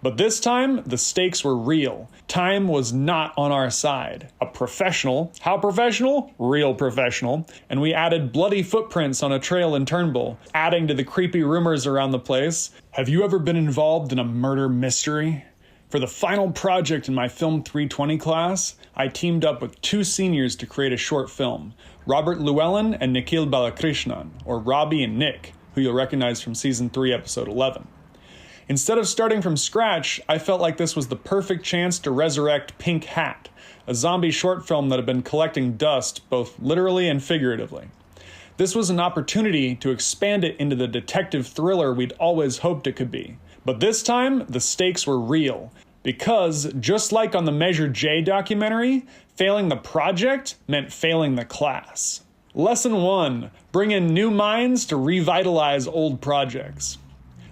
But this time, the stakes were real. Time was not on our side. A professional, how professional? Real professional. And we added bloody footprints on a trail in Turnbull, adding to the creepy rumors around the place. Have you ever been involved in a murder mystery? For the final project in my Film 320 class, I teamed up with 2 seniors to create a short film, Robert Llewellyn and Nikil Balakrishnan, or Robbie and Nick, who you'll recognize from Season 3, Episode 11. Instead of starting from scratch, I felt like this was the perfect chance to resurrect Pink Hat, a zombie short film that had been collecting dust both literally and figuratively. This was an opportunity to expand it into the detective thriller we'd always hoped it could be. But this time, the stakes were real, because, just like on the Measure J documentary, failing the project meant failing the class. Lesson 1. Bring in new minds to revitalize old projects.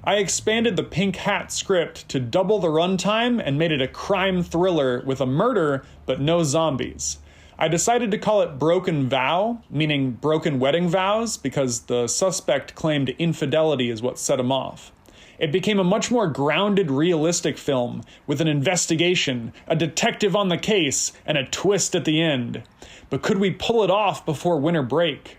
I expanded the Pink Hat script to double the runtime and made it a crime thriller with a murder but no zombies. I decided to call it Broken Vow, meaning broken wedding vows, because the suspect claimed infidelity is what set him off. It became a much more grounded, realistic film with an investigation, a detective on the case, and a twist at the end. But could we pull it off before winter break?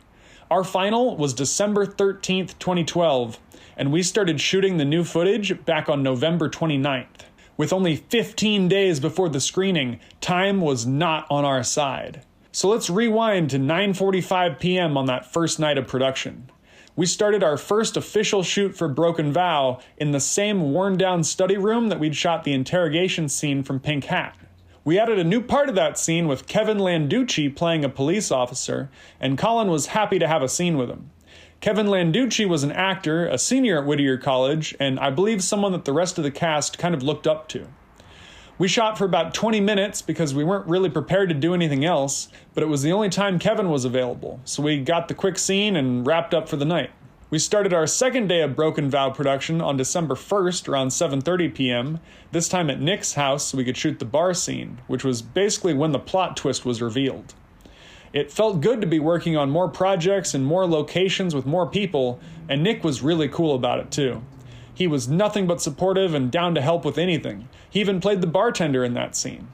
Our final was December 13th, 2012. And we started shooting the new footage back on November 29th. With only 15 days before the screening, time was not on our side. So let's rewind to 9:45 p.m. on that first night of production. We started our first official shoot for Broken Vow in the same worn-down study room that we'd shot the interrogation scene from Pink Hat. We added a new part of that scene with Kevin Landucci playing a police officer, and Colin was happy to have a scene with him. Kevin Landucci was an actor, a senior at Whittier College, and I believe someone that the rest of the cast kind of looked up to. We shot for about 20 minutes because we weren't really prepared to do anything else, but it was the only time Kevin was available, so we got the quick scene and wrapped up for the night. We started our second day of Broken Vow production on December 1st around 7:30 p.m., this time at Nick's house so we could shoot the bar scene, which was basically when the plot twist was revealed. It felt good to be working on more projects and more locations with more people, and Nick was really cool about it too. He was nothing but supportive and down to help with anything. He even played the bartender in that scene.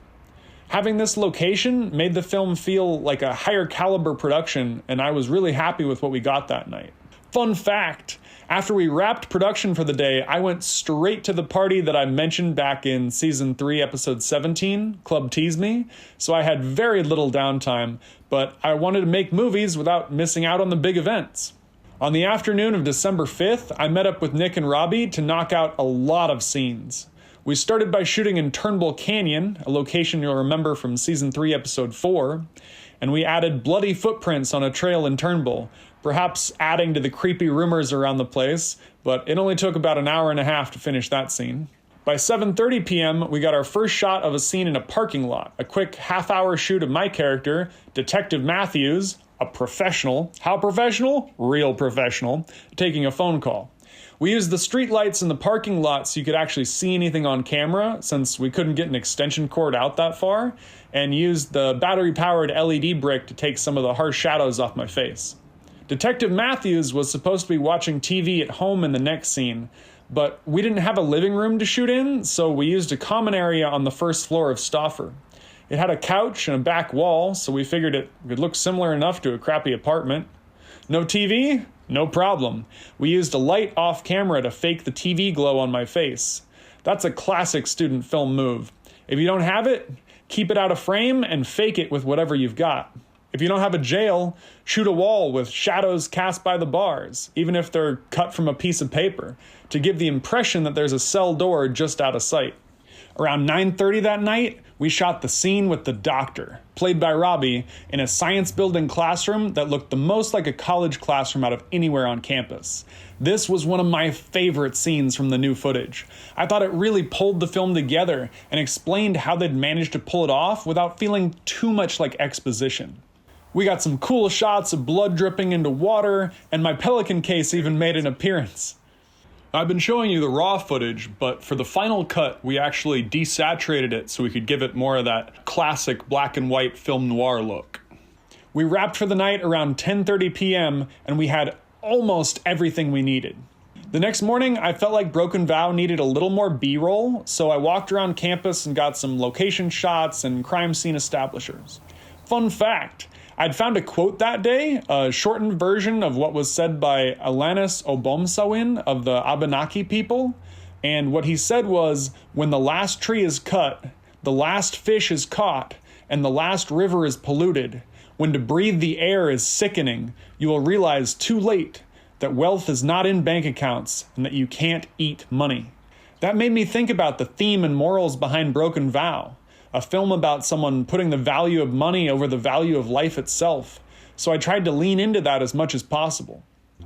Having this location made the film feel like a higher caliber production, and I was really happy with what we got that night. Fun fact, after we wrapped production for the day, I went straight to the party that I mentioned back in Season 3, Episode 17, Club Tease Me, so I had very little downtime, but I wanted to make movies without missing out on the big events. On the afternoon of December 5th, I met up with Nick and Robbie to knock out a lot of scenes. We started by shooting in Turnbull Canyon, a location you'll remember from Season 3, Episode 4, and we added bloody footprints on a trail in Turnbull, perhaps adding to the creepy rumors around the place, but it only took about an hour and a half to finish that scene. By 7:30 p.m., we got our first shot of a scene in a parking lot, a quick half-hour shoot of my character, Detective Matthews, a professional, how professional? Real professional, taking a phone call. We used the street lights in the parking lot so you could actually see anything on camera, since we couldn't get an extension cord out that far, and used the battery-powered LED brick to take some of the harsh shadows off my face. Detective Matthews was supposed to be watching TV at home in the next scene, but we didn't have a living room to shoot in, so we used a common area on the first floor of Stauffer. It had a couch and a back wall, so we figured it would look similar enough to a crappy apartment. No TV? No problem. We used a light off camera to fake the TV glow on my face. That's a classic student film move. If you don't have it, keep it out of frame and fake it with whatever you've got. If you don't have a jail, shoot a wall with shadows cast by the bars, even if they're cut from a piece of paper, to give the impression that there's a cell door just out of sight. Around 9:30 that night, we shot the scene with the doctor, played by Robbie, in a science building classroom that looked the most like a college classroom out of anywhere on campus. This was one of my favorite scenes from the new footage. I thought it really pulled the film together and explained how they'd managed to pull it off without feeling too much like exposition. We got some cool shots of blood dripping into water, and my pelican case even made an appearance. I've been showing you the raw footage, but for the final cut, we actually desaturated it so we could give it more of that classic black and white film noir look. We wrapped for the night around 10:30 p.m., and we had almost everything we needed. The next morning, I felt like Broken Vow needed a little more B-roll, so I walked around campus and got some location shots and crime scene establishers. Fun fact, I'd found a quote that day, a shortened version of what was said by Alanis Obomsawin of the Abenaki people, and what he said was, when the last tree is cut, the last fish is caught, and the last river is polluted, when to breathe the air is sickening, you will realize too late that wealth is not in bank accounts and that you can't eat money. That made me think about the theme and morals behind Broken Vow, a film about someone putting the value of money over the value of life itself, so I tried to lean into that as much as possible.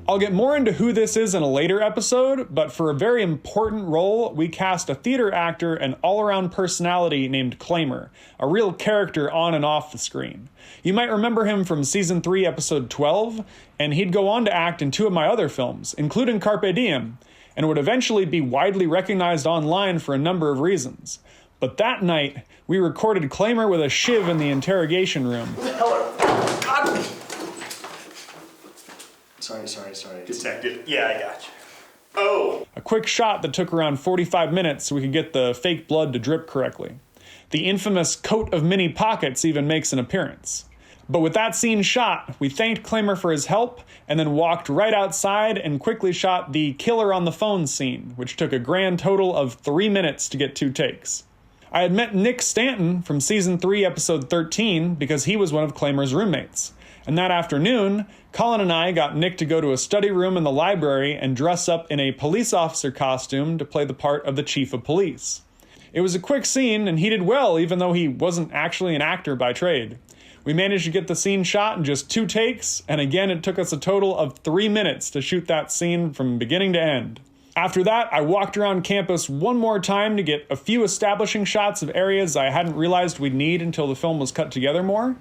I'll get more into who this is in a later episode, but for a very important role, we cast a theater actor and all-around personality named Klamer, a real character on and off the screen. You might remember him from Season 3, Episode 12, and he'd go on to act in 2 of my other films, including Carpe Diem, and would eventually be widely recognized online for a number of reasons. But that night, we recorded Klamer with a shiv in the interrogation room. Sorry. Detective. Yeah, I got you. Oh! A quick shot that took around 45 minutes so we could get the fake blood to drip correctly. The infamous coat of many pockets even makes an appearance. But with that scene shot, we thanked Klamer for his help, and then walked right outside and quickly shot the killer on the phone scene, which took a grand total of 3 minutes to get 2 takes. I had met Nick Stanton from Season 3, Episode 13, because he was one of Klamer's roommates. And that afternoon, Colin and I got Nick to go to a study room in the library and dress up in a police officer costume to play the part of the chief of police. It was a quick scene, and he did well, even though he wasn't actually an actor by trade. We managed to get the scene shot in just 2 takes, and again it took us a total of 3 minutes to shoot that scene from beginning to end. After that, I walked around campus one more time to get a few establishing shots of areas I hadn't realized we'd need until the film was cut together more.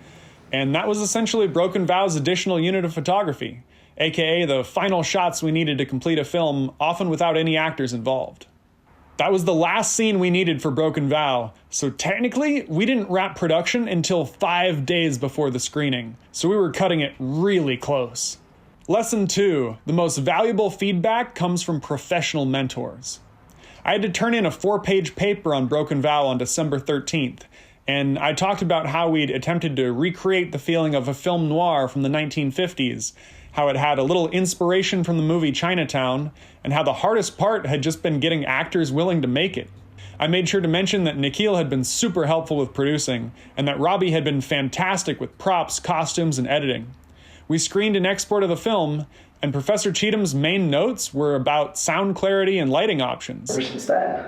And that was essentially Broken Vow's additional unit of photography, aka the final shots we needed to complete a film, often without any actors involved. That was the last scene we needed for Broken Vow, so technically, we didn't wrap production until 5 days before the screening, so we were cutting it really close. Lesson 2, the most valuable feedback comes from professional mentors. I had to turn in a 4-page paper on Broken Vow on December 13th, and I talked about how we'd attempted to recreate the feeling of a film noir from the 1950s, how it had a little inspiration from the movie Chinatown, and how the hardest part had just been getting actors willing to make it. I made sure to mention that Nikil had been super helpful with producing, and that Robbie had been fantastic with props, costumes, and editing. We screened an export of the film, and Professor Cheatham's main notes were about sound clarity and lighting options. Ever since then,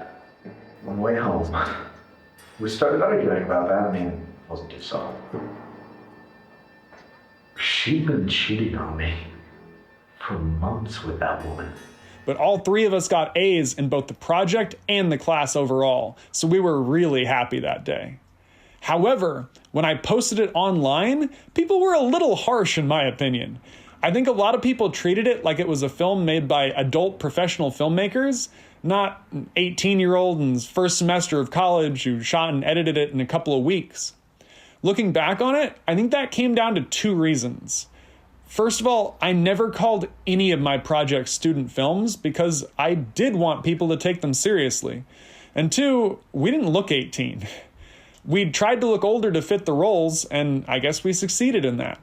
on the way home, we started arguing about that. I mean, positive song. She'd been cheating on me for months with that woman. But all 3 of us got A's in both the project and the class overall, so we were really happy that day. However, when I posted it online, people were a little harsh in my opinion. I think a lot of people treated it like it was a film made by adult professional filmmakers, not an 18-year-old in his first semester of college who shot and edited it in a couple of weeks. Looking back on it, I think that came down to 2 reasons. First of all, I never called any of my projects student films because I did want people to take them seriously. And 2, we didn't look 18. We'd tried to look older to fit the roles, and I guess we succeeded in that.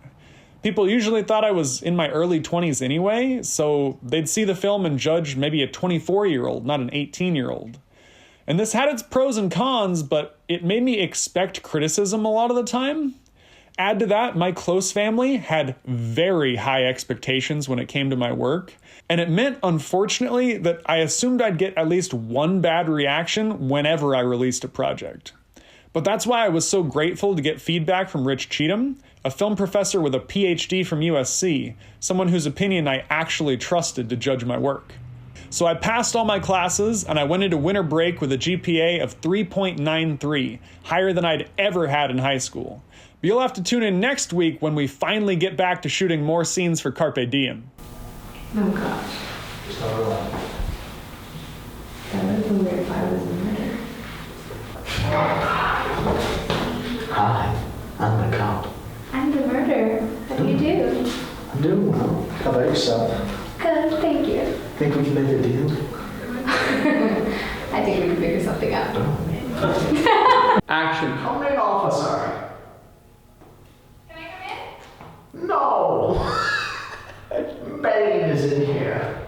People usually thought I was in my early 20s anyway, so they'd see the film and judge maybe a 24-year-old, not an 18-year-old. And this had its pros and cons, but it made me expect criticism a lot of the time. Add to that, my close family had very high expectations when it came to my work, and it meant, unfortunately, that I assumed I'd get at least one bad reaction whenever I released a project. But that's why I was so grateful to get feedback from Rich Cheatham, a film professor with a PhD from USC, someone whose opinion I actually trusted to judge my work. So I passed all my classes, and I went into winter break with a GPA of 3.93, higher than I'd ever had in high school. But you'll have to tune in next week when we finally get back to shooting more scenes for Carpe Diem. Oh gosh. Just not alone. That would have been weird if I was a murderer. Hi, I'm the cop. I'm the murderer. How do you do? I'm doing well. How about yourself? Good, thank you. Think we can make a deal? I think we can figure something out. Action. Come in, officer. Can I come in? No! Bane is in here.